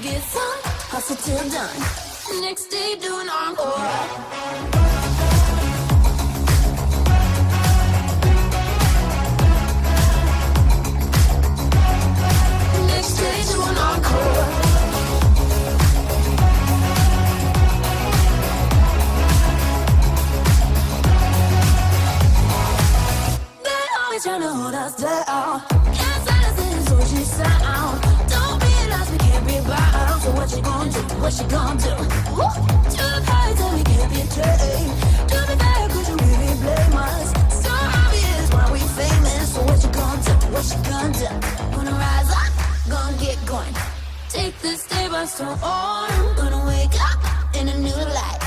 get some, hustle till done. Next day doing encore. Next day doing encore. They always tryna hold us down. Can't silence this what you sound. Don't realize we can't be bound. So what you gonna do? What you gonna do? Woo! To the heights and we can't be trained. To be fair, could you really blame us? So obvious why we famous. So what you gonna do? What you gonna do? Gonna rise up, gonna get going. Take this day by storm. Gonna wake up in a new light.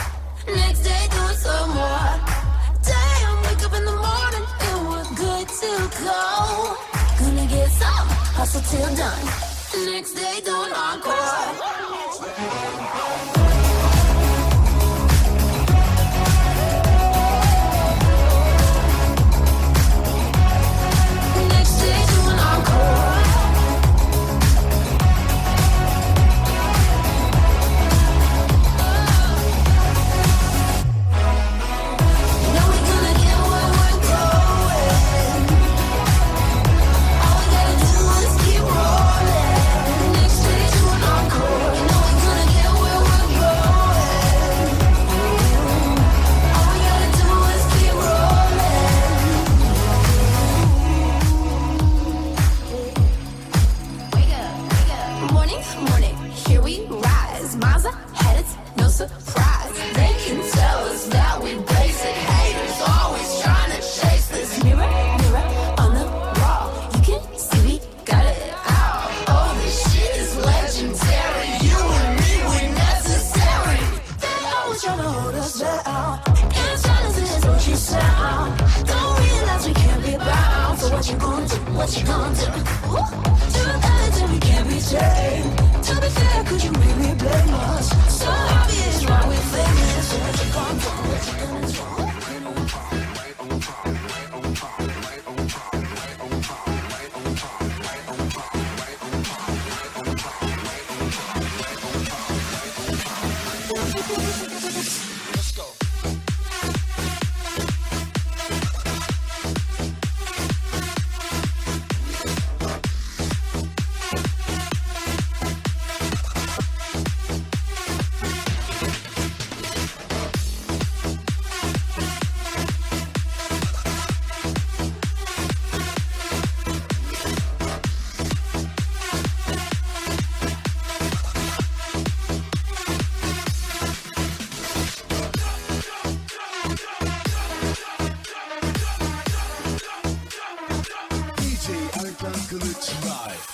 Next day do some more. Damn, wake up in the morning and we're good to go. Gonna get some, hustle till done. Next day doing encore. Next day doing encore. You know we're gonna get where we're going. All we gotta do is keep rolling. Next day doing encore. You know we're gonna get where we're going. All we gotta do is keep rolling. Wake up, morning, morning, here we rise. Miles ahead, it's no surprise. They can tell us that we basic haters, always trying to chase this. Mirror, mirror on the wall, you can see we got it out. Oh, this shit is legendary. You and me, we're necessary. They always trying to hold us down. Can't silence this what you sound. Don't realize we can't be bound. So what you gonna do? What you gonna do? Woo! To the edge and we can't be tamed. To be fair, could you really blame us? So obvious why we famous. So what you gonna do? What you gonna do? Let's go. DJ Erkan Kılıç Live.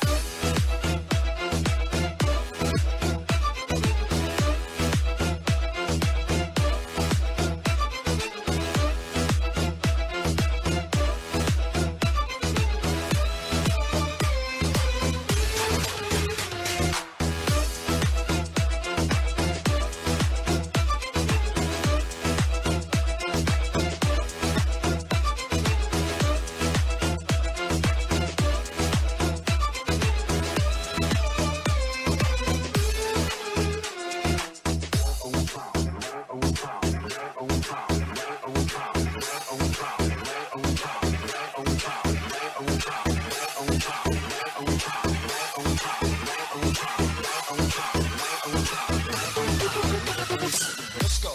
Let's go.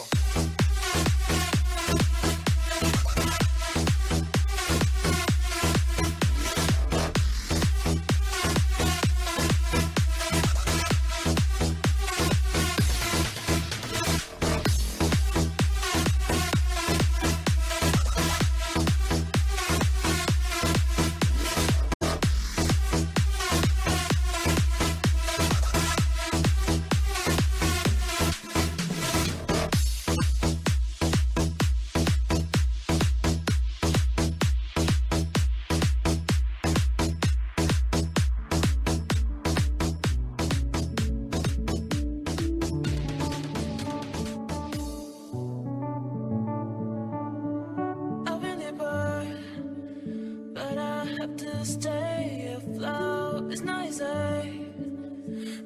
stay afloat is nicer.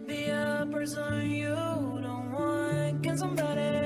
Be a person you don't want. Can somebody